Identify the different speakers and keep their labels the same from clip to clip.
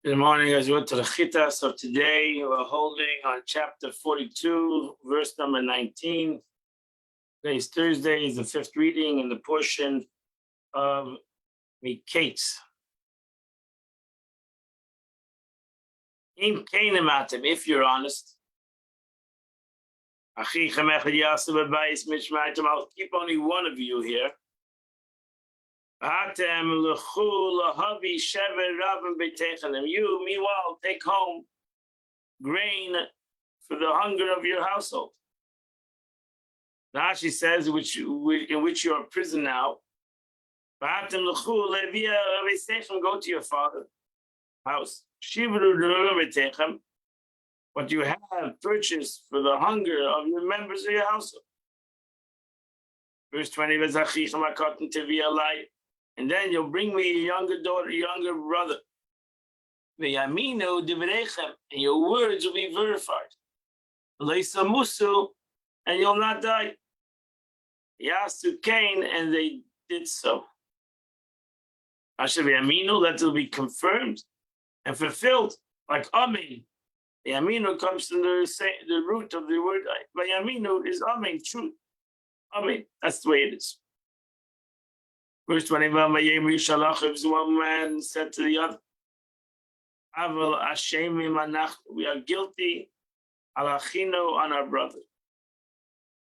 Speaker 1: Good morning, guys. We went to the Chita. So today we're holding on chapter 42, verse number 19. Today's Thursday is the fifth reading in the portion of Miketz. In Canaan, if you're honest. I'll keep only one of you here. You, meanwhile, take home grain for the hunger of your household. Rashi says, in which you are a prison now. Go to your father's house. What you have purchased for the hunger of your members of your household. Verse 20, and then you'll bring me a younger daughter, a younger brother. And your words will be verified. And you'll not die. Yasu Cain, and they did so. That will be confirmed and fulfilled, like Amen. The Aminu comes from the root of the word. Yaminu is Amen, truth. Amen. That's the way it is. Verse 21, one man said to the other, we are guilty on our brother.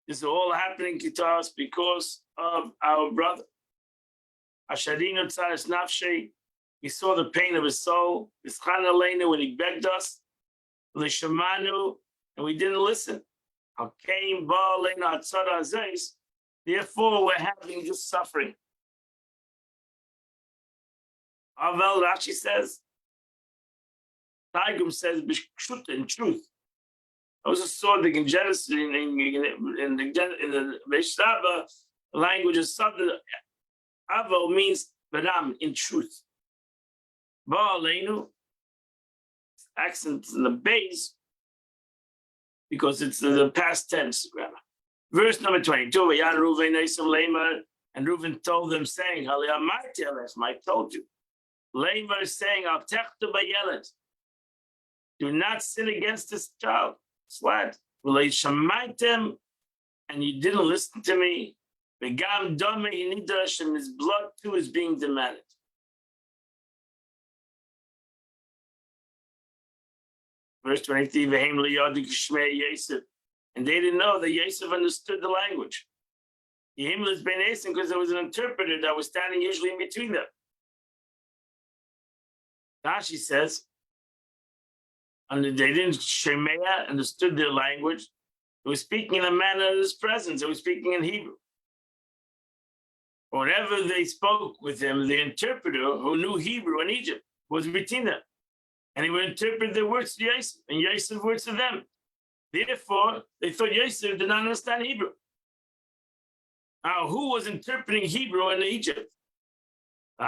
Speaker 1: This is all happening to us because of our brother. We saw the pain of his soul. When he begged us, and we didn't listen. Therefore, we're having this suffering. Aval Rashi says, Targum says, in truth. I also saw the in Genesis, in the Veshtaba language of Southern, Aval means Baram, in truth. Ba'aleinu, accent in the base, because it's the past tense grammar. Verse number 22, and Reuven told them, saying, I told you. Lamer is saying, do not sin against this child. Slad. And you didn't listen to me. And his blood too is being demanded. Verse 23, and they didn't know that Yosef understood the language. Because there was an interpreter that was standing usually in between them. Rashi says, and they didn't Shemaya understood their language. They were speaking in a manner of his presence. They were speaking in Hebrew. Whenever they spoke with him, the interpreter who knew Hebrew in Egypt was between them. And he would interpret their words to Yosef, and Yosef's words to them. Therefore, they thought Yosef did not understand Hebrew. Now, who was interpreting Hebrew in Egypt?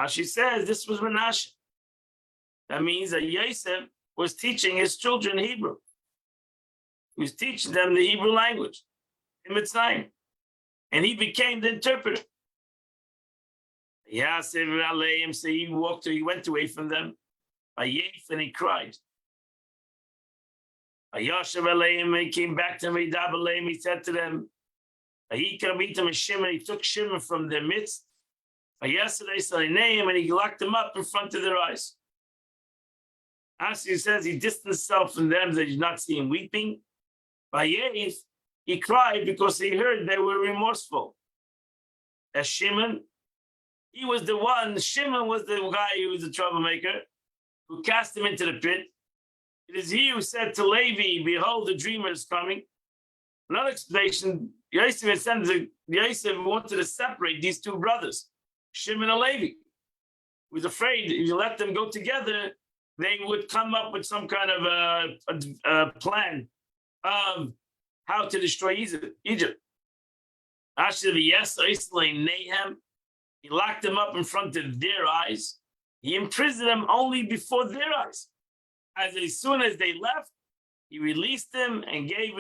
Speaker 1: She says this was Menashe. That means that Yosef was teaching his children Hebrew. He was teaching them the Hebrew language in Mitzrayim. And he became the interpreter. Yosef Aleim, so he went away from them. And he cried. Yosef Aleim, he came back to me, he said to them, he took Shimon from their midst. Yesterday, and he locked them up in front of their eyes. As he says, he distanced himself from them, they did not see him weeping. He cried because he heard they were remorseful. As Shimon, he was the one, Shimon was the guy who was the troublemaker, who cast him into the pit. It is he who said to Levi, behold, the dreamer is coming. Another explanation, Yosef wanted to separate these two brothers, Shimon and Levi. He was afraid if you let them go together, they would come up with some kind of a plan of how to destroy Egypt. He locked them up in front of their eyes. He imprisoned them only before their eyes. As soon as they left, he released them and he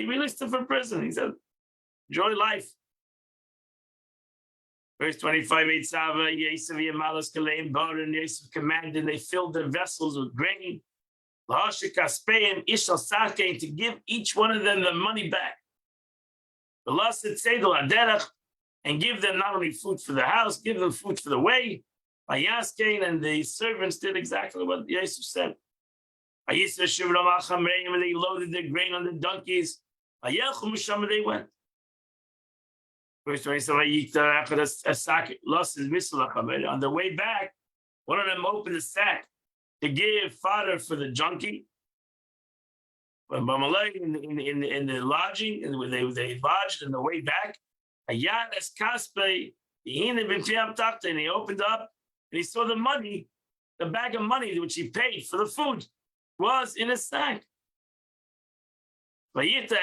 Speaker 1: released them from prison. He said, enjoy life. Verse 25, Eitzava, Yosef Yamalas Kaleim Bar, and Yosef commanded, they filled their vessels with grain. Lahashik Aspeim Ishal Sake, to give each one of them the money back. The Lasit Seidel Aderach, and give them not only food for the house, give them food for the way. Ayaskein, and the servants did exactly what Yosef said. Ayisra Shivram Achamreim, and they loaded their grain on the donkeys. Ayelchum Misham, they went. Verse 27, on the way back, one of them opened the sack to give fodder for the junkie. But in the lodging, and they lodged on the way back, and he opened up and he saw the money, the bag of money which he paid for the food was in a sack. This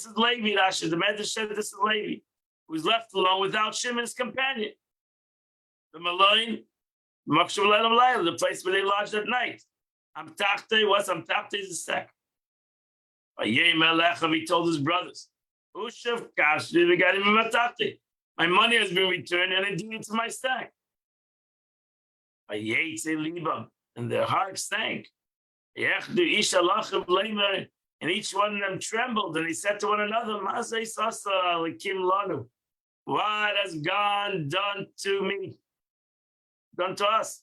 Speaker 1: is Levi, Rashi. The Medrash said this is Levi, who's left alone without Shimon, his companion. The Maloin, the place where they lodged at night. Amtachte, what's Amtachte is a sack. He told his brothers, my money has been returned and indeed it's my sack. And their hearts sank. And each one of them trembled, and he said to one another, what has God done to me? Done to us?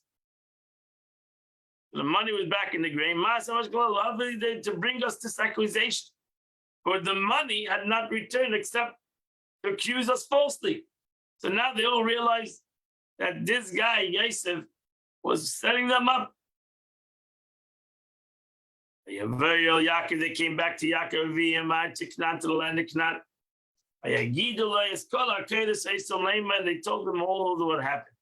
Speaker 1: The money was back in the grain. To bring us this accusation. For the money had not returned except to accuse us falsely. So now they all realize that this guy, Yosef, was setting them up. Yaakov, they came back to Yaakov to Canaan, to the land of Canaan. And they told them all of what happened.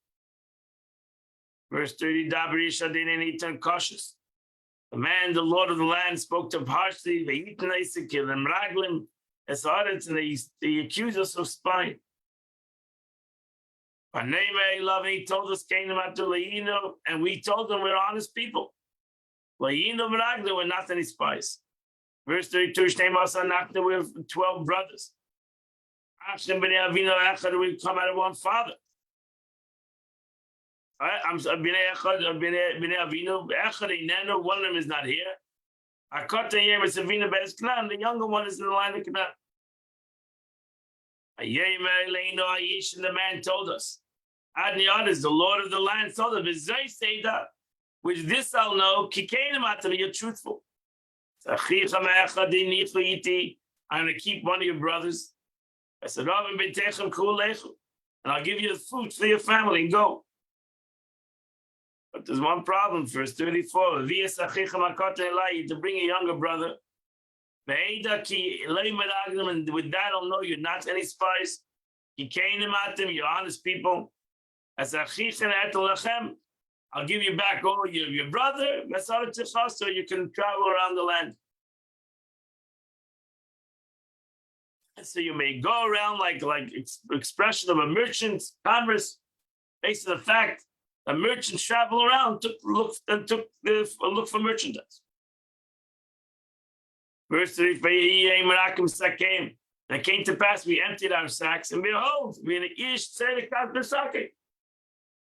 Speaker 1: Verse 30, and he turned cautious. The man, the Lord of the land, spoke to him harshly. They accused us of spying. And he told us, and we told them we're honest people. We're not any spies. Verse 32, we have 12 brothers. We come out of one father. One of them is not here. The younger one is in the line of Canaan. The man told us, Adniad is the Lord of the land, told us, which this I'll know, you're truthful. I'm going to keep one of your brothers. I said, and I'll give you food for your family and go. But there's one problem, verse 34. To bring a younger brother. And with that, I'll know you're not any spies. You're honest people. I'll give you back all your brother, so you can travel around the land. So you may go around like expression of a merchant's commerce, based on the fact that merchants travel around, took look for merchandise. Verse 3, and it came to pass, we emptied our sacks, and behold, we in the Ish tzedek sake.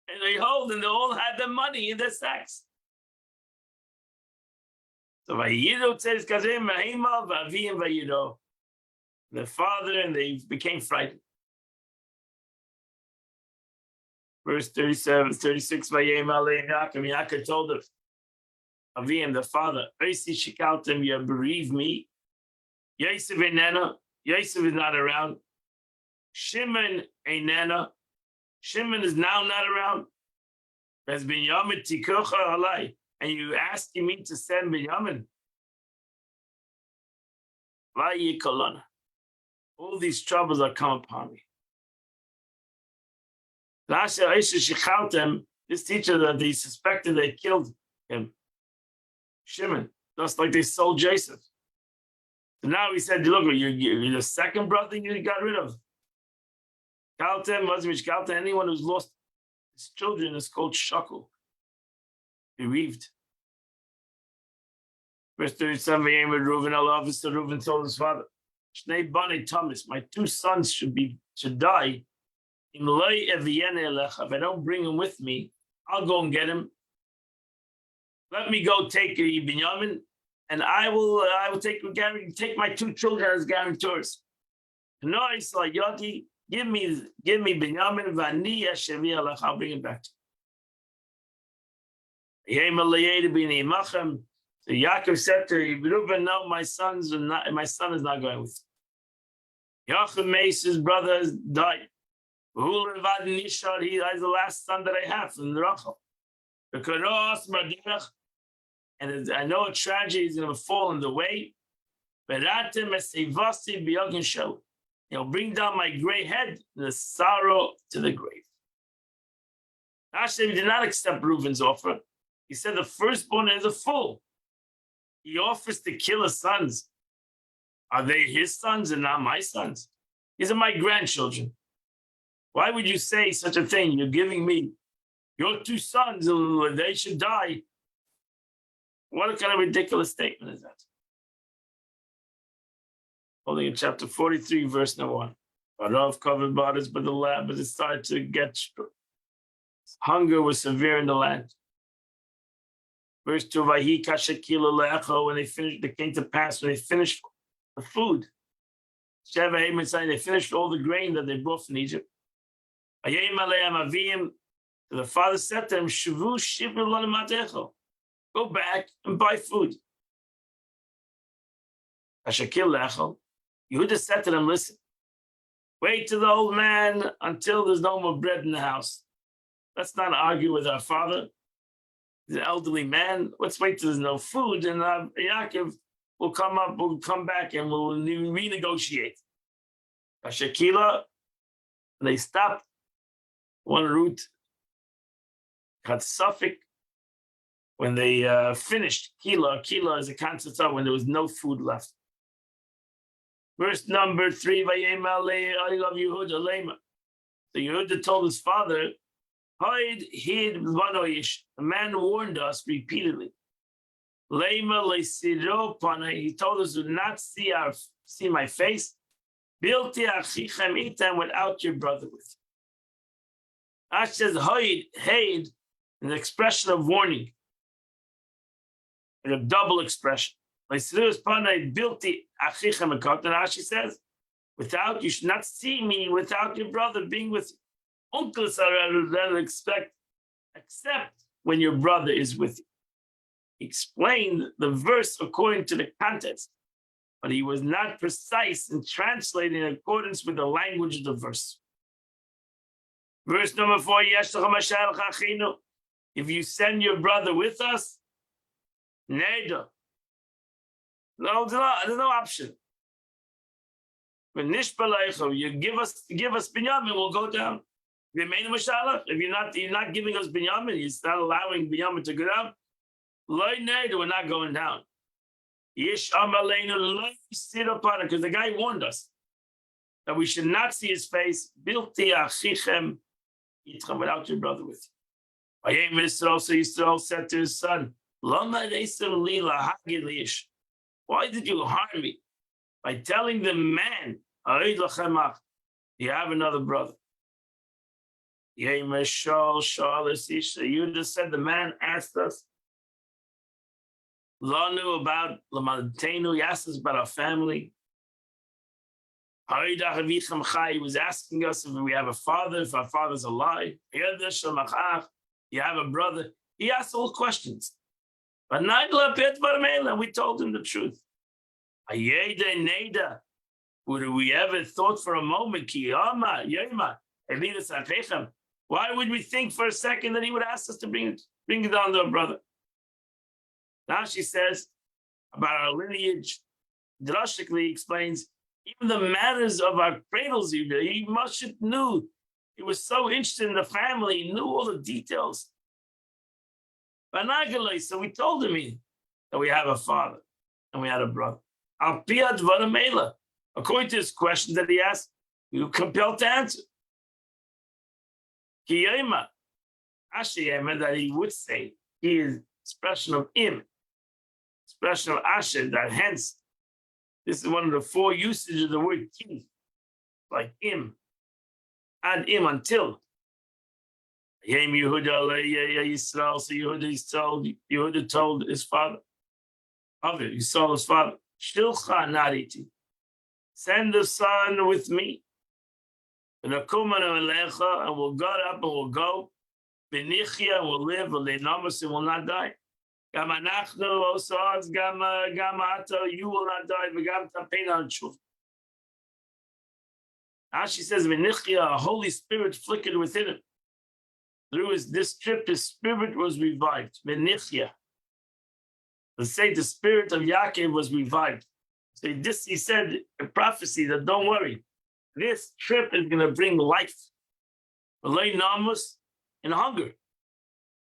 Speaker 1: And behold, and they all had the money in their sacks. So Vayido says, the father, and they became frightened. Verse 37, 36, Yaakov told him, Avim, the father, you bereave me. Yosef is not around. Shimon Einena. Shimon is now not around. There's Binyamin Tikucha Alai. And you asking me to send Binyamin. All these troubles are come upon me. This teacher that they suspected they killed him. Shimon, just like they sold Joseph. So now he said, look, you're the second brother you got rid of. Anyone who's lost his children is called shakel, bereaved. Verse 37, Reuven told his father, my two sons should die If I don't bring him with me, I'll go and get him. Let me go take Binyamin, and I will take my 2 children as guarantors. No, it's like Yoti, give me Binyamin, Vani Yashevi Alech, I'll bring him back. So Yaakov said to Reuben, no, my son is not going with you. Yochim Mesa's brother died. He is the last son that I have from Rachel. And I know a tragedy is going to fall in the way. He'll bring down my gray head and the sorrow to the grave. Hashem did not accept Reuben's offer. He said the firstborn is a fool. He offers to kill his sons. Are they his sons and not my sons? These are my grandchildren. Why would you say such a thing? You're giving me your 2 sons, they should die. What kind of ridiculous statement is that? Only in chapter 43, verse number 1. Barav covered bodies, but the land, but it started to get hunger was severe in the land. Verse 2, Vahi kashakila le'echo, when they came to pass, when they finished the food. Sheva Haman saying they finished all the grain that they brought from Egypt. Ayim aleim avim, the father said to them, Shavu shivu l'nematecho. Go back and buy food. Kashakil le'echo. Yehuda said to them, listen, wait till the old man until there's no more bread in the house. Let's not argue with our father. He's an elderly man. Let's wait till there's no food, and Yaakov will come back, and we'll renegotiate. Shakila, they stopped one route, had suffix, when they finished. Kila is a concept of when there was no food left. Verse number 3, I love Yehuda Lema. So Yehuda told his father, the man warned us repeatedly. He told us, do not see my face. Eat them without your brother with you. Ash says, Haid, an expression of warning. A double expression. And Ashi says, you should not see me without your brother being with you. Uncles are rather except when your brother is with you. He explained the verse according to the context, but he was not precise in translating in accordance with the language of the verse. Verse number 4, if you send your brother with us, Neda. No, there's no option. When Nishbalecho, you give us Binyamin, we'll go down. If you're not giving us Binyamin, you're not allowing Binyamin to go down, we're not going down. Because the guy warned us that we should not see his face. Without your brother with you. So Yisrael said to his son, why did you harm me? By telling the man, you have another brother. You just said the man asked us. Law knew about Lamadtenu, he asked us about our family. He was asking us if we have a father, if our father's alive. You have a brother. He asked all questions. But we told him the truth. Would we ever thought for a moment, why would we think for a second that he would ask us to bring it down to our brother? Now she says about our lineage, drastically explains, even the matters of our cradles, he must have knew. He was so interested in the family, he knew all the details. So we told him that we have a father and we had a brother. According to his question that he asked, we were compelled to answer. That he would say, he is expression of him, expression of Asher, that hence, this is one of the 4 usages of the word ki, like him. ad im until Yem Yehuda Yisrael. So Yehuda told his father, Yisrael his father, Shilcha nariti, send the son with me. And we'll go up and we'll go. Benichia and we'll live, and will not die. Gam anachnu also gam ata, you will not die. V'gam tapein al tshuva. She says, Benichia, a Holy Spirit flickered within him. Through this trip, his spirit was revived. Benichia. Let's say the spirit of Yaakov was revived. So this, he said, a prophecy that don't worry. This trip is going to bring life. V'lei namus, and hunger.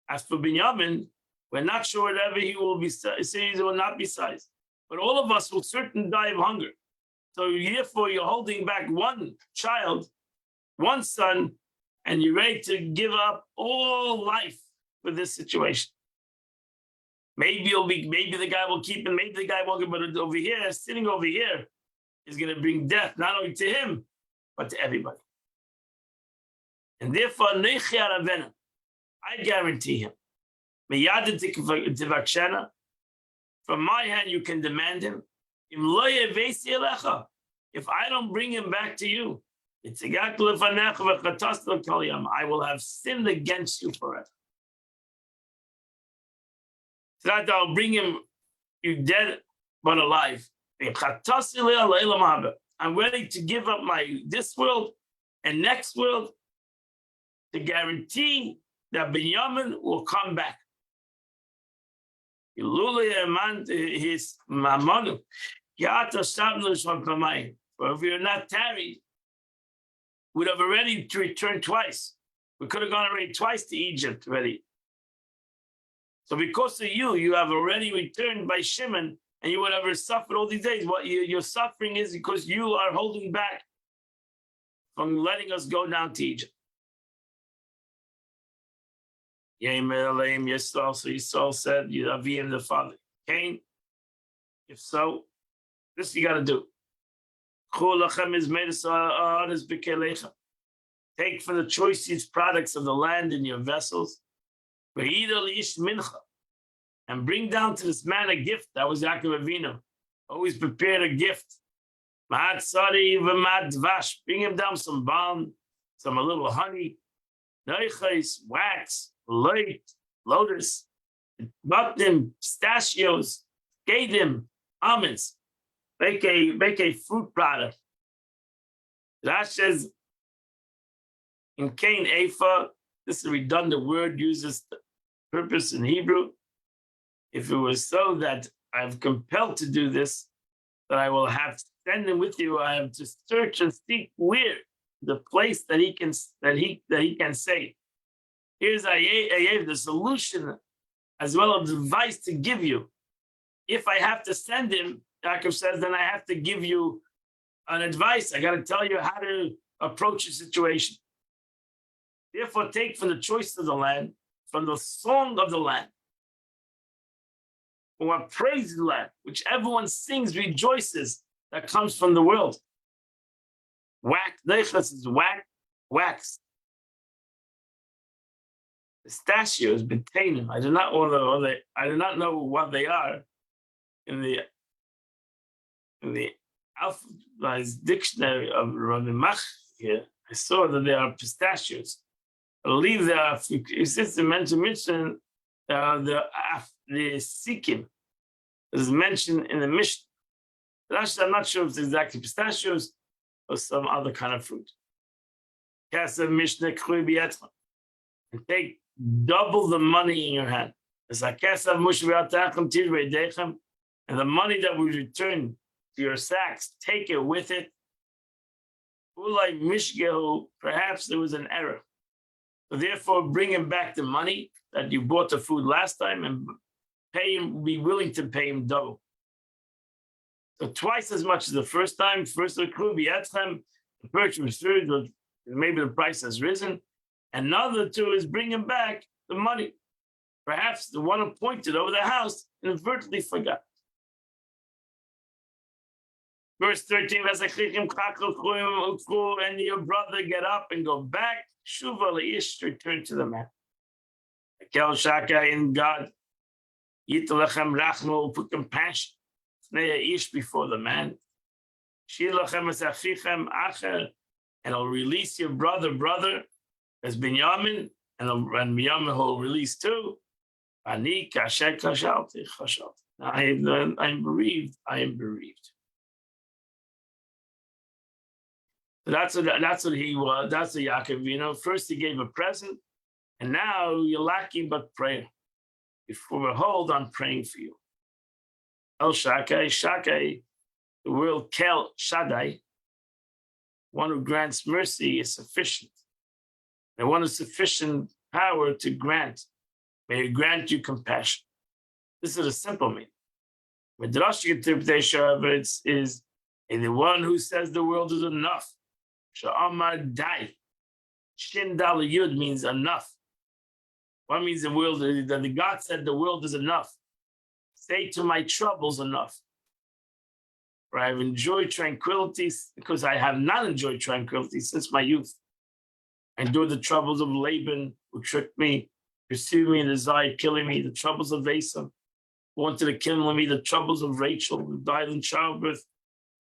Speaker 1: As for Binyamin, we're not sure whatever he will be sized, he will not be sized. But all of us will certainly die of hunger. So therefore, you're holding back one child, one son, and you're ready to give up all life for this situation. Maybe the guy will keep him, maybe the guy won't, but over here, sitting over here, is going to bring death, not only to him, but to everybody. And therefore, I guarantee him. From my hand, you can demand him. If I don't bring him back to you, I will have sinned against you forever. It's not that I'll bring him, you dead but alive. I'm ready to give up this world and next world to guarantee that Binyamin will come back. His mamanu. For if we are not tarried, we'd have already returned twice. We could have gone already twice to Egypt already. So because of you, you have already returned by Shimon, and you would have suffered all these days. What your suffering is because you are holding back from letting us go down to Egypt. Yisrael. So Yisrael said, Avim the father. Cain, if so, this you got to do. Take from the choicest products of the land in your vessels, and bring down to this man a gift. That was Yaakov Avinu. Always prepared a gift. Bring him down some balm, a little honey, wax, light, lotus, button, pistachios, gadim, almonds. Make a fruit product. That says in Cain Ephah, this is a redundant word, uses the purpose in Hebrew. If it was so that I'm compelled to do this, that I will have to send him with you, I have to search and seek where the place that he can say. Here's the solution as well as advice to give you. If I have to send him, Yaakov says, then I have to give you an advice. I got to tell you how to approach a situation. Therefore, take from the choice of the land, from the song of the land, or praise the land, which everyone sings, rejoices, that comes from the world. Wax, wax. Pistachios, betanim. I do not know what they are in the alphabetized dictionary of Rabbi Mach here. I saw that they are pistachios. I believe they are. It's mentioned the sikim is mentioned in the Mishnah. Actually, I'm not sure if it's exactly pistachios or some other kind of fruit. Kasav Mishnah K'hui B'Yetzma. And take double the money in your hand. And the money that we return to your sacks, take it with it. Perhaps there was an error. So therefore, bring him back the money that you bought the food last time and pay him, be willing to pay him double. So twice as much as the first time. First, the purchase was food, maybe the price has risen. Another two is bring him back the money. Perhaps the one appointed over the house inadvertently forgot. Verse 13, and your brother get up and go back. Shuva leish, return to the man. Kel shaka in God. Yitlachem rachmo, put compassion. Snei ish before the man. Shilachem esachichem acher, and I'll release your brother as Binyamin, and Binyamin will release too. Ani kasher kashalti chashalti. I'm bereaved. I am bereaved. That's what he was. That's the Yaakov. First he gave a present, and now you're lacking but prayer. Before hold on praying for you. El Shakai, the word Kel Shaddai, one who grants mercy is sufficient. And one with sufficient power to grant. May he grant you compassion. This is a simple meaning. With Drashic interpretation of it is the one who says the world is enough. Sha'amar Dai. Shin Dal Yud means enough. What means the world? That the God said the world is enough. Say to my troubles enough. For I have enjoyed tranquility because I have not enjoyed tranquility since my youth. I endured the troubles of Laban, who tricked me, pursued me, and desired killing me. The troubles of Esau, who wanted to kill me. The troubles of Rachel, who died in childbirth.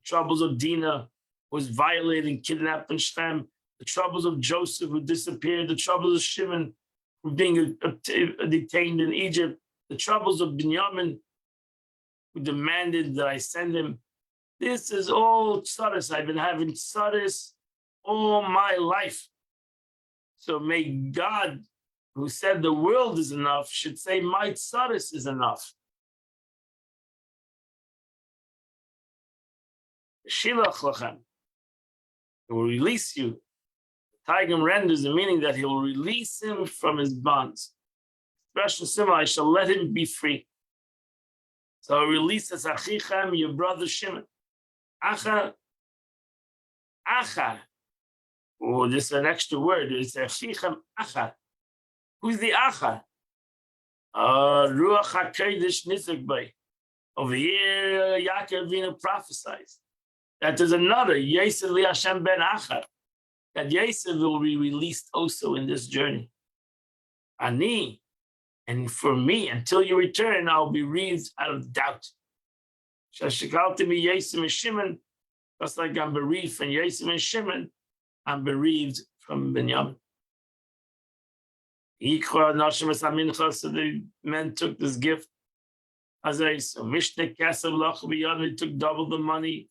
Speaker 1: The troubles of Dinah, who was violated and kidnapped in Shem. The troubles of Joseph, who disappeared. The troubles of Shimon, who being detained in Egypt. The troubles of Binyamin, who demanded that I send him. This is all tzaddis. I've been having tzaddis all my life. So may God, who said the world is enough, should say my tzaddis is enough. Shilach lachem. He will release you. Taigam renders the meaning that he will release him from his bonds. Expression similar, I shall let him be free. So release as Achichem, your brother Shimon. Acha. Oh, this is an extra word. It's Achichem Acha. Who's the Acha? Ruach HaKodesh Nitzuk Bay. Over here, Yaakov Avinu prophesies that there's another, Yosef li Hashem ben Acha, that Yosef will be released also in this journey. Ani, and for me, until you return, I'll be wreathed out of doubt. Shashikalti mi Yosef and Shimon, just like I'm bereaved from Yosef and Shimon, I'm bereaved from Binyamin. So the men took this gift. As I said, Mishne Kasav Lach Binyamin took double the money.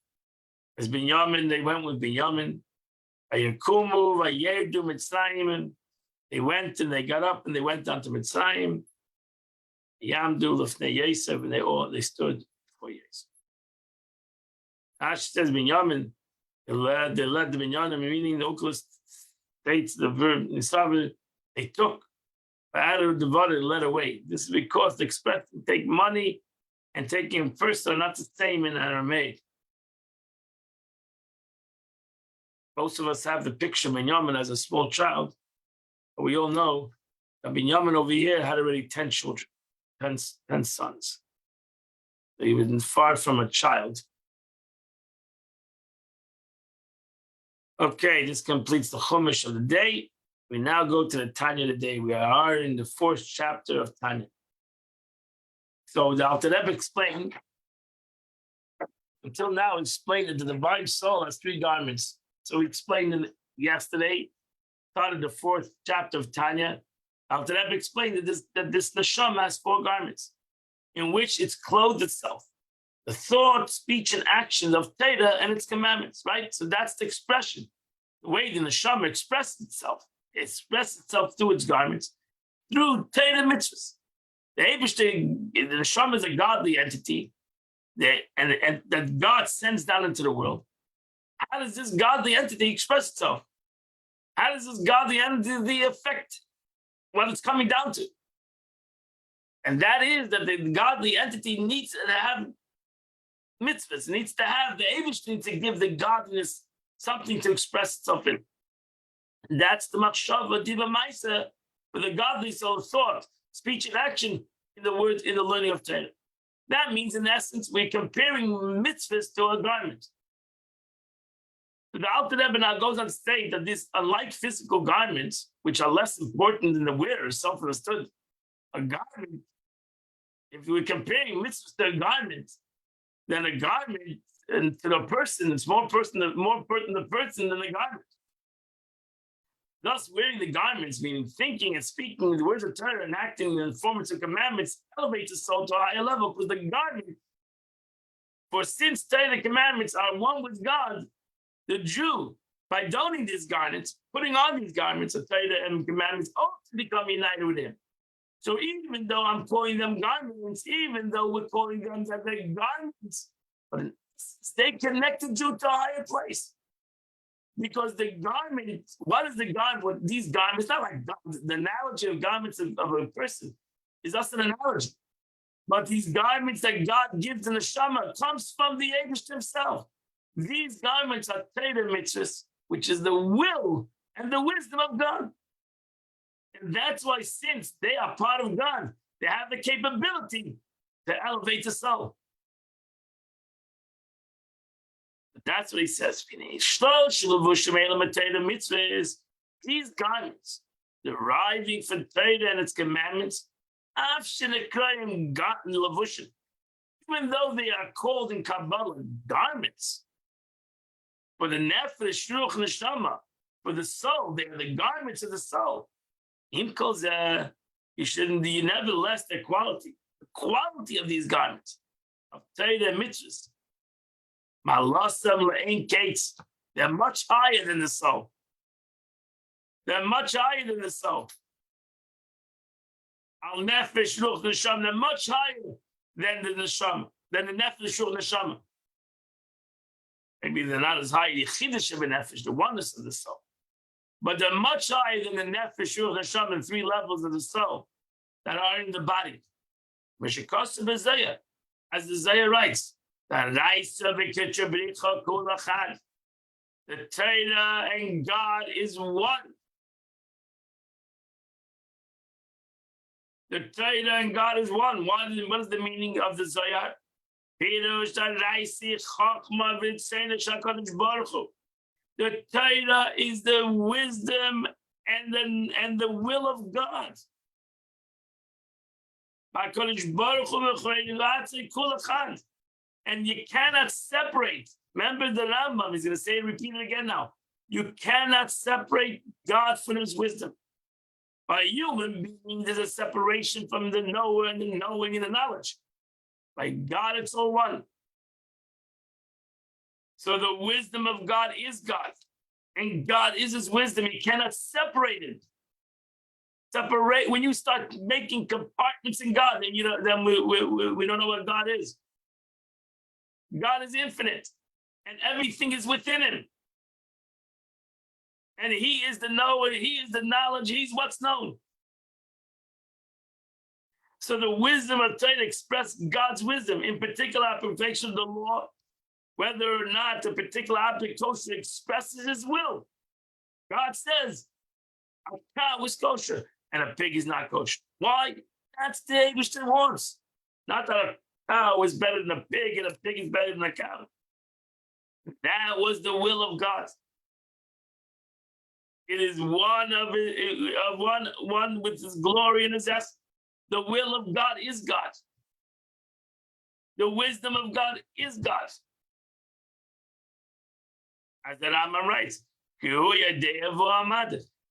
Speaker 1: As Binyamin, they went with Binyamin. Vayakumu, Vayerdu Mitzrayim. They went and they got up and they went down to Mitzrayim. Yamdu Lefnei Yosef, and they stood before Yosef. Ash says Binyamin, they led the Binyamin, meaning the Oculus states the verb Nisav, they took. Out of the body, led away. This is because they expect to take money and taking them first are not the same in Aramaic. Most of us have the picture of Binyamin as a small child, but we all know that Binyamin over here had already 10 children, 10 sons. So he was far from a child. Okay, this completes the Chumash of the day. We now go to the Tanya today. We are in the 4th chapter of Tanya. So the Alter Rebbe explained, until now, explained that the divine soul has 3 garments. So we explained it yesterday, started the 4th chapter of Tanya. Alter Rebbe explained that this neshama has 4 garments, in which it's clothed itself. The thought, speech, and action of Torah and its commandments, right? So that's the expression. The way the neshama expresses itself. It expresses itself through its garments, through Torah mitzvahs. The neshama is a godly entity, and that God sends down into the world. How does this godly entity express itself? How does this godly entity affect what it's coming down to? And that is that the godly entity needs to have mitzvahs, needs to have the Eibush needs to give the godliness something to express itself in. That's the machshava diva ma'isa for the godly soul of thought, speech, and action in the words in the learning of Torah. That means, in essence, we're comparing mitzvahs to a garment. The Alter Rebbe now goes on to state that this, unlike physical garments, which are less important than the wearer, self-understood, a garment, if we're comparing mitzvahs to a garment, then a garment and to the person, it's more important the person than the garment. Thus, wearing the garments, meaning thinking and speaking the words of Torah and acting the performance of commandments, elevates the soul to a higher level, because the garment, for since Torah the commandments are one with God, the Jew, by donning these garments, putting on these garments of Torah and commandments, ought to become united with him. So even though I'm calling them garments, even though we're calling them that they're garments, but stay connected to a higher place. Because the garment, what is the garment? What these garments, not like the analogy of garments of a person is just an analogy. But these garments that God gives in the Shema comes from the Eibush himself. These garments are Torah mitzvahs, which is the will and the wisdom of God. And that's why, since they are part of God, they have the capability to elevate the soul. But that's what he says. These garments, deriving from Torah and its commandments, even though they are called in Kabbalah garments, for the nefesh, ruach, neshama, for the soul, they are the garments of the soul. You nevertheless, their quality, the quality of these garments, of Torah and mitzvahs, they're much higher than the soul. They're much higher than the soul. Al nefesh, ruach, neshama, they're much higher than the neshama, than the nefesh, ruach, neshama. Maybe they're not as high, the chiddush of a nefesh, the oneness of the soul. But they're much higher than the nefesh, ruach, neshama, in 3 levels of the soul that are in the body. As the Zayah writes, the Torah and God is one. The Torah and God is one. What is the meaning of the Zayah? The Torah is the wisdom and the will of God. And you cannot separate. Remember the Rambam, he's going to say it, repeat it again now. You cannot separate God from his wisdom. By a human being, there's a separation from the knower and the knowing and the knowledge. By God, it's all one. So the wisdom of God is God. And God is his wisdom. You cannot separate it. Separate, when you start making compartments in God, then then we don't know what God is. God is infinite, and everything is within him. And he is the knower, he is the knowledge, he's what's known. So the wisdom of Torah expresses God's wisdom, in particular application of the law, whether or not a particular application expresses his will. God says, a cow is kosher, and a pig is not kosher. Why? That's the Eibush that wants. Not that a cow is better than a pig and a pig is better than a cow. That was the will of God. It is one with his glory and his essence. The will of God is God. The wisdom of God is God. As the Rambam writes,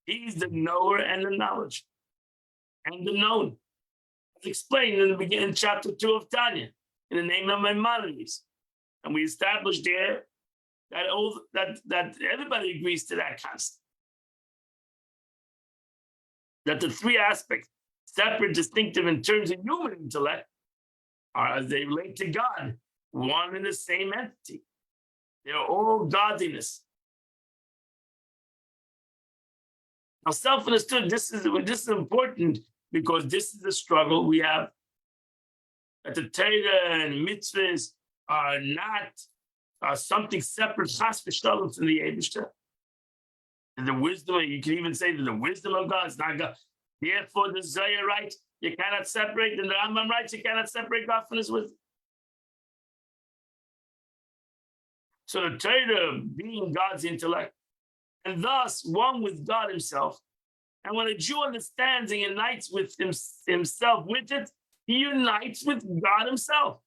Speaker 1: he's the knower and the knowledge and the known. It's explained in the beginning, chapter 2 of Tanya, in the name of Maimonides. And we established there that everybody agrees to that concept. That the 3 aspects, separate, distinctive in terms of human intellect, are, as they relate to God, one and the same entity. They're all godliness. Now, self-understood, this is important, because this is the struggle we have. That the Torah and mitzvahs are not something separate, chas v'shalom, from the Eibush. And the wisdom, you can even say that the wisdom of God is not God. Therefore, the Zohar writes, you cannot separate, and the Rambam writes, you cannot separate God from his wisdom. So the Torah being God's intellect, and thus one with God himself. And when a Jew understands and unites with himself with it, he unites with God himself.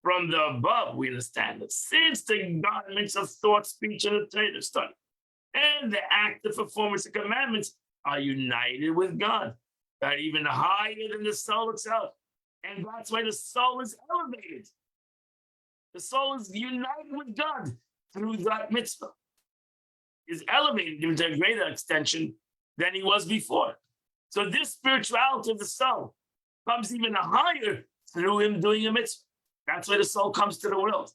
Speaker 1: From the above, we understand that since the garments of thought, speech, and the Torah study, and the active performance of commandments are united with God, that even higher than the soul itself. And that's why the soul is elevated. The soul is united with God through that mitzvah. Is elevated into a greater extension than he was before. So this spirituality of the soul comes even higher through him doing a mitzvah. That's why the soul comes to the world.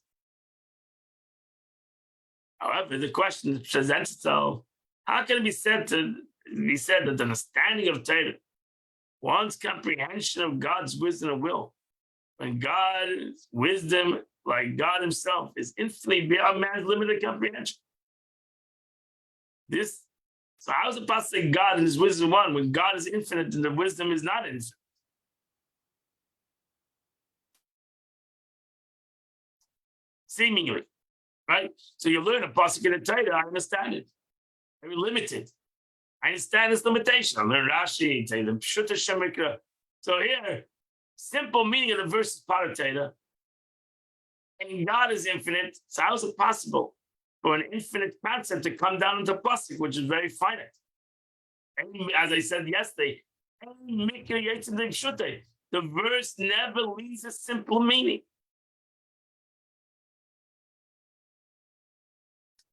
Speaker 1: However, the question presents itself: how can it be said that the understanding of Torah, one's comprehension of God's wisdom and will, when God's wisdom, like God himself, is infinitely beyond man's limited comprehension? So how is it possible to say God and his wisdom one when God is infinite and the wisdom is not infinite? Seemingly, right? So you learn a pasuk in the Torah, I understand it. Very limited. I understand its limitation. I learn Rashi, the Pshuta Shemikra. So here, simple meaning of the verse is part of Torah. And God is infinite. So how is it possible for an infinite concept to come down into pasuk, which is very finite? And as I said yesterday, the verse never leaves a simple meaning.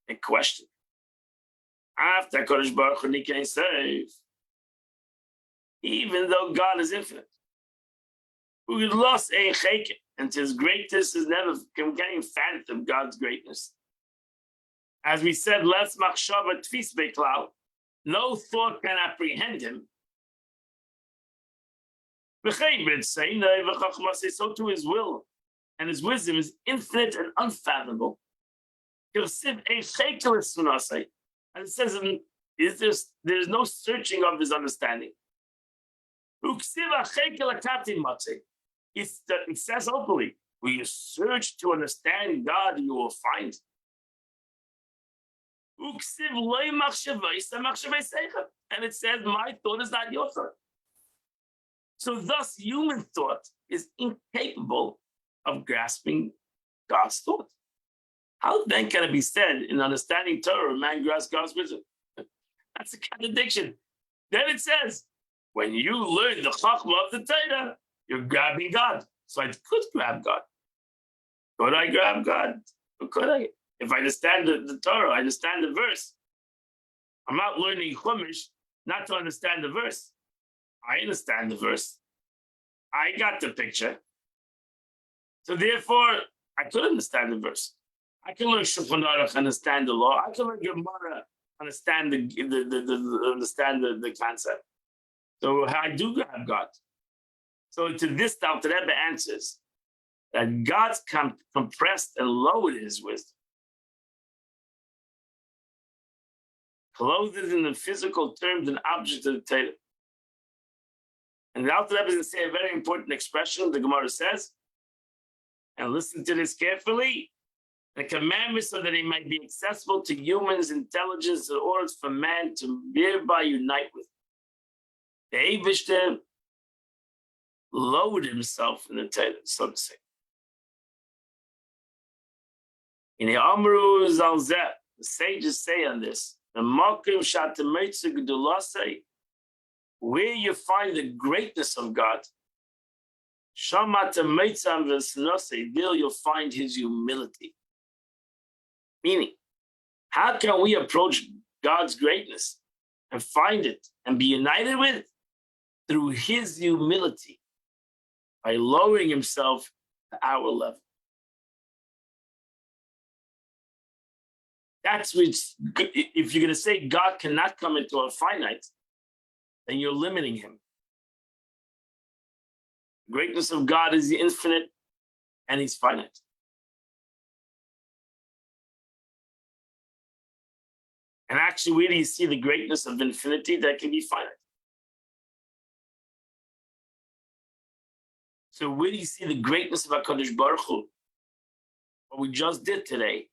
Speaker 1: A question. After Kodesh Baruch Hu Nikan says, even though God is infinite, who lost a chayk, and his greatness is never getting phantom God's greatness. As we said, less machshava tfis beklal, no thought can apprehend him. So too his will and his wisdom is infinite and unfathomable. And it says, there's no searching of his understanding. It says openly, when you search to understand God, you will find. And it says, my thought is not your thought. So thus, human thought is incapable of grasping God's thought. How then can it be said in understanding Torah, man grasps God's wisdom? That's a contradiction. Then it says, when you learn the Chachma of the Torah, you're grabbing God. So I could grab God. Could I grab God? Or could I? If I understand the Torah, I understand the verse. I'm not learning Chumash not to understand the verse. I understand the verse. I got the picture. So therefore, I could understand the verse. I can learn Shulchan Aruch, understand the law. I can learn Gemara, understand the concept. So I do grab God. So to this, the Alter Rebbe answers that God's compressed and lowered his wisdom, clothed in the physical terms and objects of the Torah. And the Alter Rebbe is going to say a very important expression. The Gemara says, and listen to this carefully. The commandments so that it might be accessible to humans' intelligence in order for man to thereby unite with. The Eibishter lowered himself in the Torah, so to say. In the Amru Zalzeh, the sages say on this, the Makim Shatamitza Gedulasei, where you find the greatness of God, Shamata Meitzam Vesnose, there you'll find his humility. Meaning, how can we approach God's greatness and find it and be united with it? Through his humility, by lowering himself to our level. That's which, if you're going to say God cannot come into a finite, then you're limiting him. The greatness of God is the infinite and he's finite. And actually, where do you see the greatness of infinity that can be finite? So where do you see the greatness of HaKadosh Baruch Hu? What we just did today,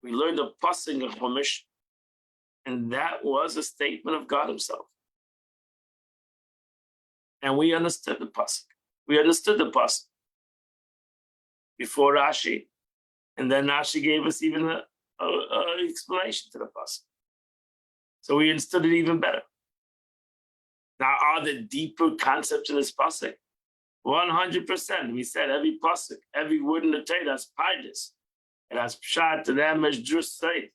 Speaker 1: we learned a passing of Chumash, and that was a statement of God Himself. And we understood the pasuk. We understood the pasuk before Rashi, and then Rashi gave us even an explanation to the pasuk. So we understood it even better. Now, are there deeper concepts in this pasuk? 100%. We said every pasuk, every word in the Torah has pardis. It has pshat, and them as just said.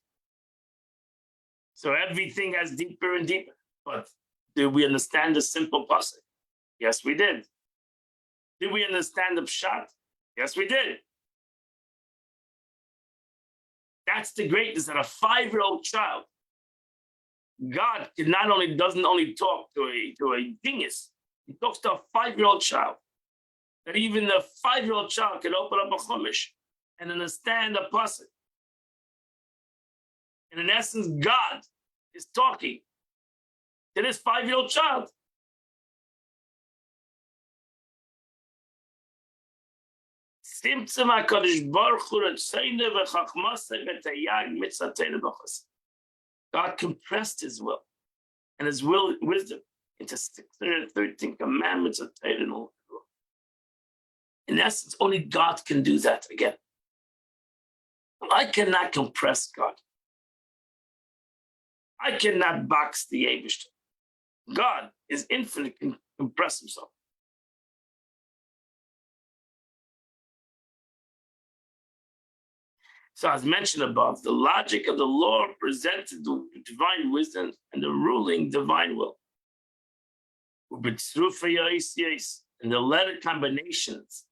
Speaker 1: So everything has deeper and deeper. But did we understand the simple pasuk? Yes, we did. Did we understand the pshat? Yes, we did. That's the greatness that a 5-year-old child, God doesn't only talk to a genius, He talks to a 5-year-old child. That even the 5-year-old child can open up a chumash and understand the pasuk. And in essence, God is talking to this 5-year-old child. God compressed His will and His wisdom into 613 commandments of Torah and all. In essence, only God can do that again. I cannot compress God. I cannot box the Eibishter. God is infinite, can compress Himself. So as mentioned above, the logic of the law presented the divine wisdom and the ruling divine will. And the letter combinations,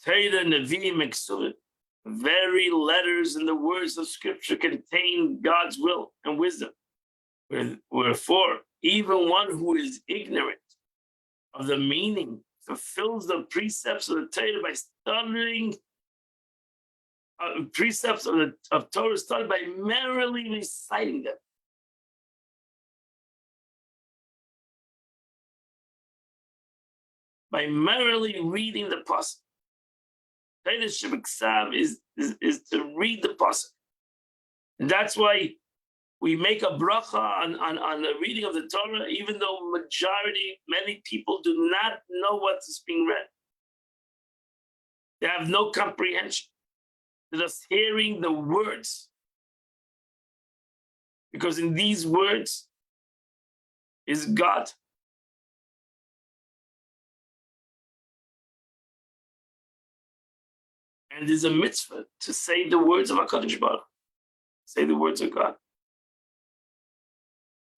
Speaker 1: Torah, Nevi'im, Eksuvim, very letters in the words of Scripture contain God's will and wisdom. Wherefore, even one who is ignorant of the meaning fulfills the precepts of the Torah by studying precepts of Torah studied by merely reciting them. By merely reading the pasuk. Torah Shebiksav is to read the pasuk. And that's why we make a bracha on the reading of the Torah, even though many people do not know what is being read. They have no comprehension. They're just hearing the words. Because in these words is God. And there's a mitzvah to say the words of HaKadosh Baruch Hu. Say the words of God.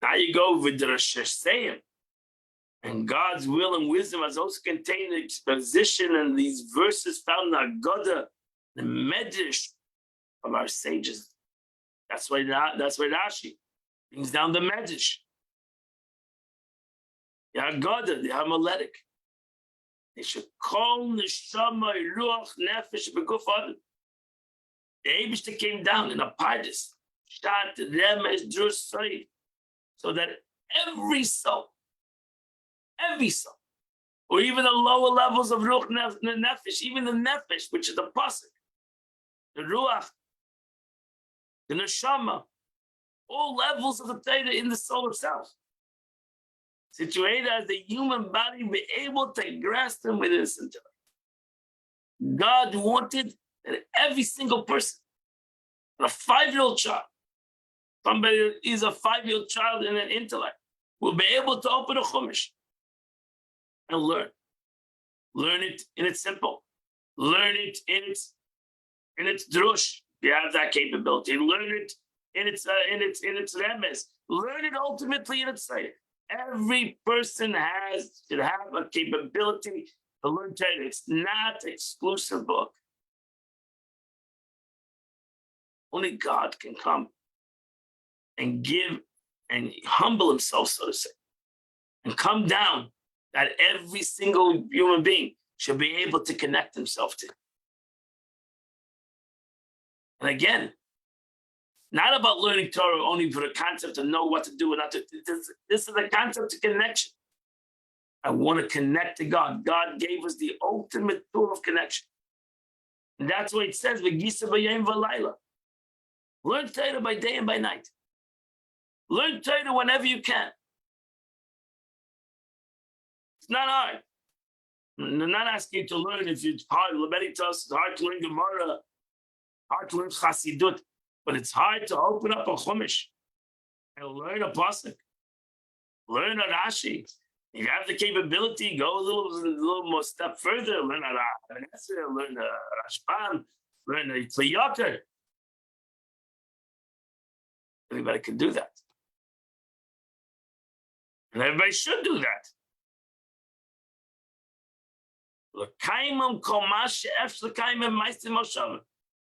Speaker 1: Now you go with the Rosh Hashanah. And God's will and wisdom has also contained the exposition and these verses found in Haggadah, the Medrash of our sages. That's why Rashi brings down the Medrash. The Haggadah, the Homiletic. They should call neshama, ruach, nefesh, beguf adam. The Eibishter came down in a pardis, shat, remes, drus, soid, so that every soul, or even the lower levels of ruach, nefesh, even the nefesh, which is the pasuk, the ruach, the neshama, all levels of the Torah in the soul itself, situated as the human body, be able to grasp them within its intellect. God wanted that every single person, a 5-year-old child, somebody that is a 5-year-old child in an intellect, will be able to open a chumash and learn. Learn it in its simple. Learn it in its drush. You have that capability. Learn it in its remes. Learn it ultimately in its sight. Every person should have a capability to learn Torah. It's not an exclusive book. Only God can come and give and humble Himself, so to say, and come down that every single human being should be able to connect himself to. And again, not about learning Torah only for the concept to know what to do and not to. This is the concept of connection. I want to connect to God. God gave us the ultimate tool of connection. And that's why it says, "V'gisa b'yom v'layla." Learn Torah by day and by night. Learn Torah whenever you can. It's not hard. I'm not asking you to learn if it's hard. Leviticus, it's hard to learn Gemara, hard to learn Chassidut, but it's hard to open up a Chumash and learn a pasuk, learn a Rashi. If you have the capability, go a little more step further. Learn a Nesser, learn a Rashbam, learn a Kli Yakar. Everybody can do that, and everybody should do that.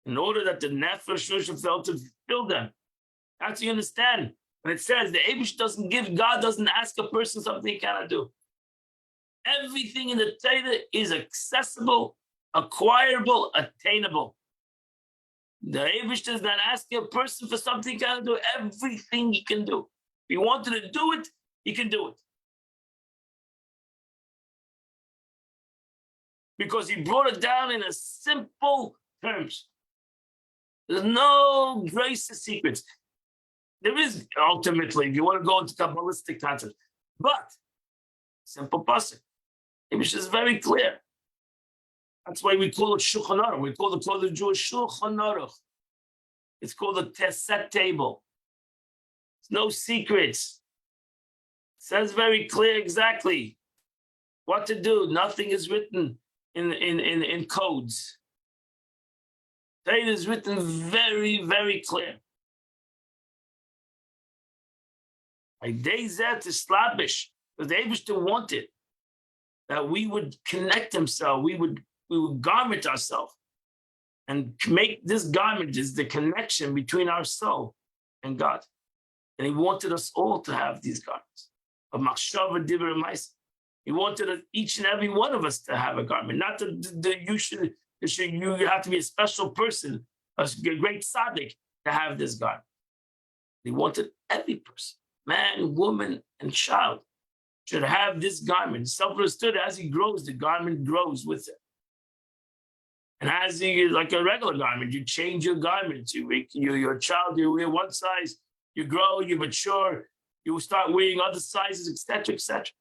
Speaker 1: In order that the nefesh felt to fill them. That's what you understand. When it says the Eibush doesn't give, God doesn't ask a person something he cannot do. Everything in the Torah is accessible, acquirable, attainable. The Eibush does not ask a person for something he cannot do. Everything he can do. If he wanted to do it, he can do it. Because he brought it down in a simple terms. There's no grace or secrets. There is ultimately, if you want to go into Kabbalistic concepts, but simple pasuk. It is very clear. That's why we call it Shulchan Aruch. We call the Jewish Shulchan Aruch. It's called the Teset table. There's no secrets. It says very clear exactly what to do. Nothing is written in codes. Torah is written very, very clear. Like Deizet is slavish, because the Eibishter wanted that we would connect himself, we would garment ourselves and make this garment is the connection between our soul and God. And he wanted us all to have these garments of machshava, dibur, and ma'aseh. He wanted each and every one of us to have a garment. Not that you have to be a special person, a great tzaddik to have this garment. He wanted every person, man, woman, and child, should have this garment. Self-understood, as he grows, the garment grows with it. And as he, like a regular garment, you change your garments. Your child, you wear one size, you grow, you mature, you start wearing other sizes, etc., etc.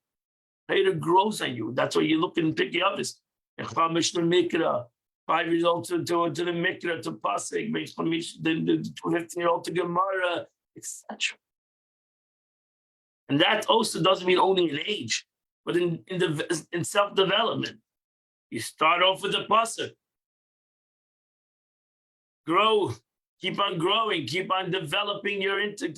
Speaker 1: Torah grows on you. That's why you look and pick your others. 5 years old to the Mikra, to Pasek, 15-year-old to Gemara, etc. And that also doesn't mean only in age, but in self-development. You start off with the Pasek. Grow, keep on growing, keep on developing your intellect,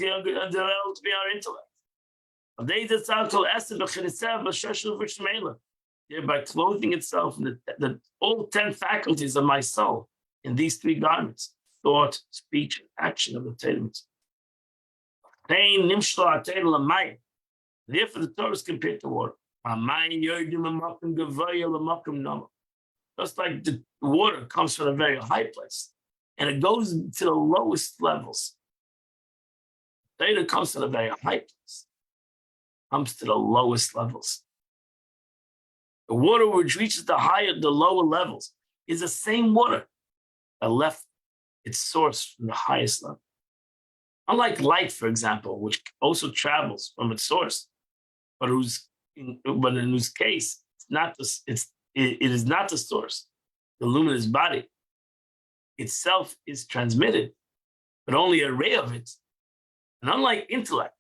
Speaker 1: thereby clothing itself in the all 10 faculties of my soul in these 3 garments: thought, speech, and action of the Torah. Therefore, the Torah is compared to water. Just like the water comes from a very high place and it goes to the lowest levels. Torah comes to the very high place, comes to the lowest levels. The water which reaches the lower levels is the same water that left its source from the highest level. Unlike light, for example, which also travels from its source, but in whose case it is not the source. The luminous body itself is transmitted, but only a ray of it. And unlike intellect,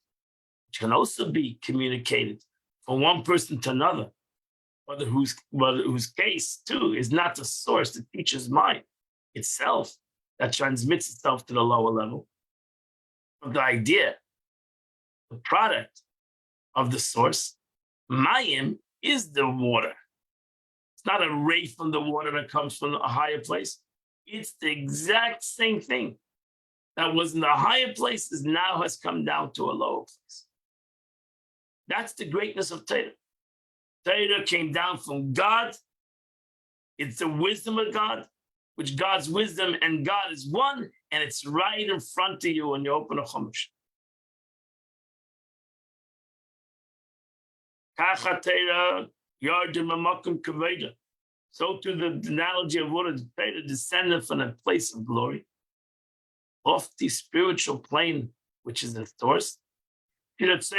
Speaker 1: which can also be communicated from one person to another, but whose case too is not the source, the teacher's mind itself that transmits itself to the lower level. But the idea, the product of the source, Mayim, is the water. It's not a ray from the water that comes from a higher place. It's the exact same thing that was in the higher places now has come down to a lower place. That's the greatness of Torah. Torah came down from God. It's the wisdom of God, which God's wisdom and God is one, and it's right in front of you when you open a Chumash. Kachatera yardim amakum kaveda. So to the analogy of water, the Torah descended from a place of glory, off the spiritual plane, which is the source. Which is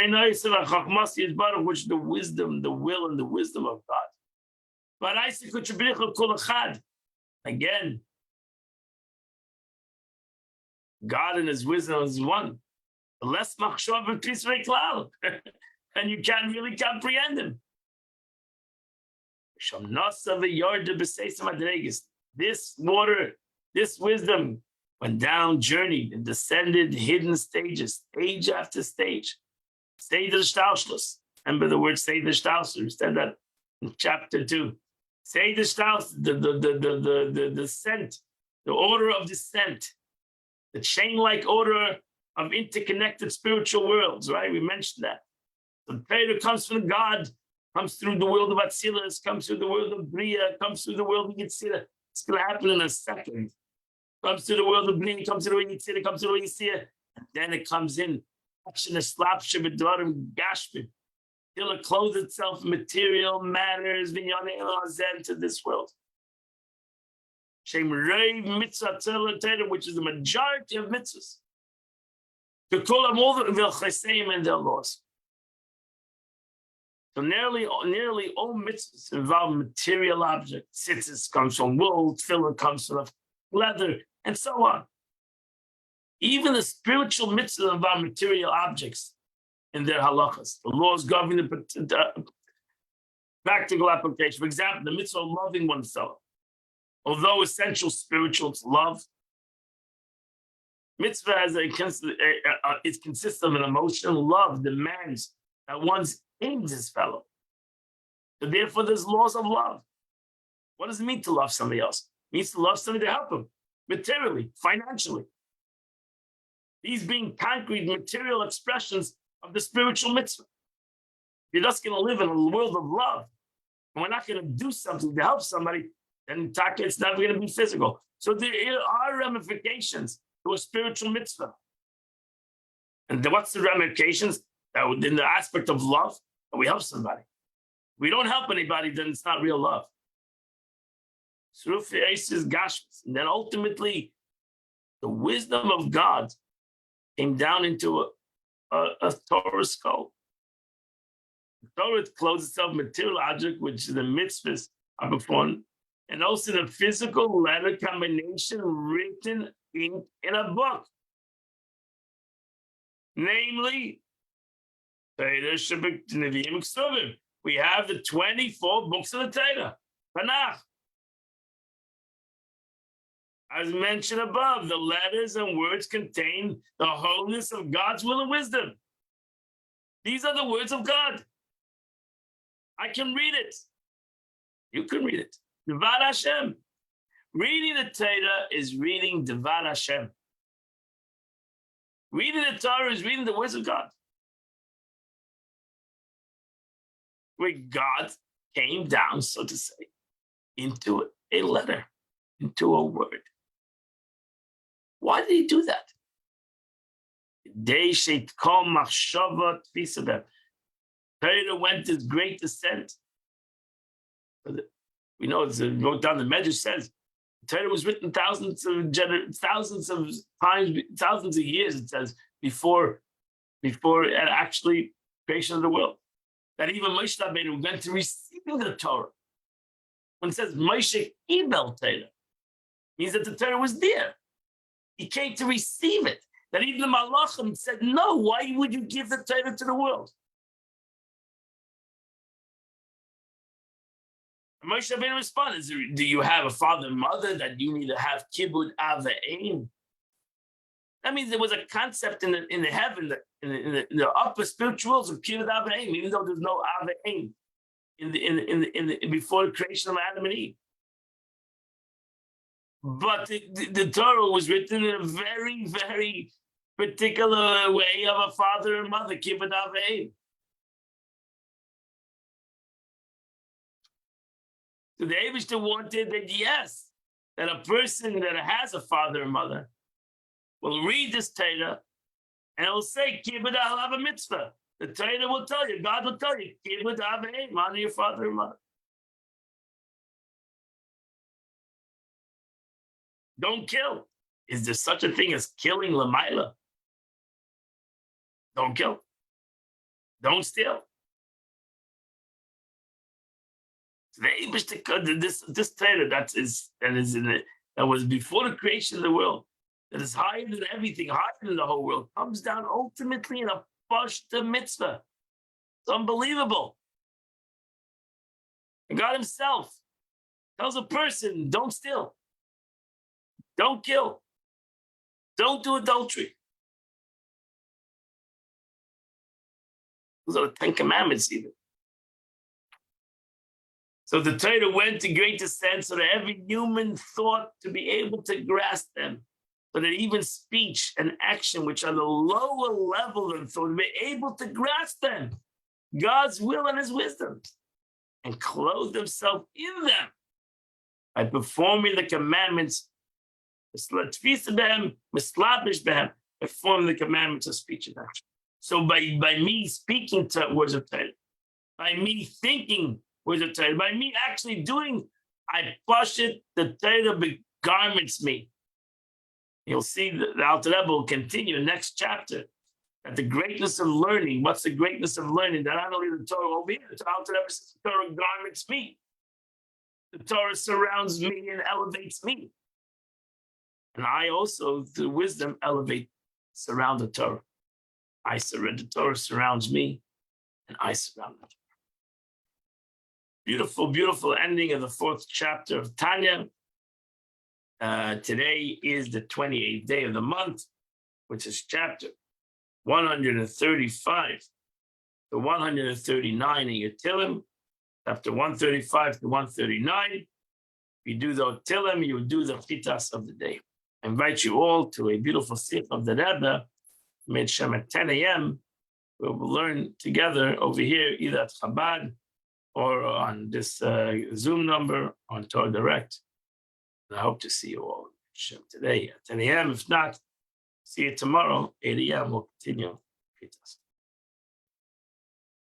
Speaker 1: the wisdom, the will, and the wisdom of God. But I say, again, God and His wisdom is one. Less machshava v'tisrei klal, and you can't really comprehend Him. This water, this wisdom went down, journeyed, and descended hidden stages, stage after stage. Seder Shtaushlus. Remember the word Seder Shtaushlus? We said that in chapter 2. Seder Shtaushlus, the descent, the order of descent, the chain-like order of interconnected spiritual worlds, right? We mentioned that. The Torah comes from God, comes through the world of Atzilus, comes through the world of Bria, comes through the world of Yitzhira. It's going to happen in a second. Comes through the world of Bria, comes through the Yitzhira, comes through the Yitzhira, and then it comes in. Till it clothes itself in material matters to this world. Which is the majority of mitzvahs. To call them all and their laws. So nearly all mitzvahs involve material objects. Tzitzis comes from wool, tefillah comes from leather, and so on. Even the spiritual mitzvahs involve material objects in their halachas. The laws govern the practical application. For example, the mitzvah of loving oneself. Although essential spiritual to love, mitzvah it consists of an emotional love, demands that one's aims his fellow. So therefore, there's laws of love. What does it mean to love somebody else? It means to love somebody to help him, materially, financially. These being concrete material expressions of the spiritual mitzvah. You're just going to live in a world of love, and we're not going to do something to help somebody, then it's never going to be physical. So there are ramifications to a spiritual mitzvah. And what's the ramifications? That in the aspect of love, that we help somebody. If we don't help anybody, then it's not real love. And then ultimately, the wisdom of God came down into a Torah skull. The Torah clothes itself material object, which is the mitzvahs are performed, and also the physical letter combination written in a book. Namely, we have the 24 books of the Torah, Tanakh. As mentioned above, the letters and words contain the wholeness of God's will and wisdom. These are the words of God. I can read it. You can read it. Devar Hashem. Reading the Torah is reading Devar Hashem. Reading the Torah is reading the words of God. Where God came down, so to say, into a letter, into a word. Why did He do that? Torah went this great descent. We know it's wrote down the Medrash says Torah was written thousands of times, thousands of years. It says before actually creation of the world. That even Moshe Rabbeinu went to receiving the Torah. When it says Moshe Ibel Torah, means that the Torah was there. He came to receive it. That even the Malachim said, no, why would you give the Torah to the world? And Moshe Rabbeinu responded, do you have a father and mother that you need to have kibbud av v'eim? That means there was a concept in the heaven, in the upper spirituals of kibbud av v'eim, even though there's no av v'eim before the creation of Adam and Eve. But the Torah was written in a very, very particular way of a father and mother, kibbud av v'eim. So the Eibishter wanted that, yes, that a person that has a father and mother will read this Torah and it will say, kibbud av mitzvah. The Torah will tell you, God will tell you, Kibud Av V'Em, honor your father and mother. Don't kill. Is there such a thing as killing Lamaila? Don't kill. Don't steal. So this Torah that was before the creation of the world, that is higher than everything, higher than the whole world, comes down ultimately in a pashta mitzvah. It's unbelievable. And God Himself tells a person, don't steal, don't kill, don't do adultery. Those are the 10 Commandments even. So the Torah went to great extent so that every human thought to be able to grasp them, so that even speech and action, which are the lower level of thought, to be able to grasp them, God's will and His wisdom, and clothe themselves in them by performing the commandments, performing the commandments of speech and action. So by me speaking words of Torah, by me thinking words of Torah, by me actually doing, I push it, the Torah garments me. You'll see the Alter Rebbe will continue next chapter that the greatness of learning, what's the greatness of learning? That not only the Torah over here, the Alter Rebbe says the Torah garments me. The Torah surrounds me and elevates me. And I also, through wisdom, surround the Torah. The Torah surrounds me, and I surround the Torah. Beautiful, beautiful ending of the 4th chapter of Tanya. Today is the 28th day of the month, which is chapter 135 to 139 in your Tillim, chapter 135 to 139. If you do the Tillim, you do the Chitas of the day. I invite you all to a beautiful Sikh of the Rebbe, made Shem at 10 a.m. We will learn together over here, either at Chabad or on this Zoom number on Torah Direct. And I hope to see you all Shem today at 10 a.m. If not, see you tomorrow, 8 a.m. We'll continue.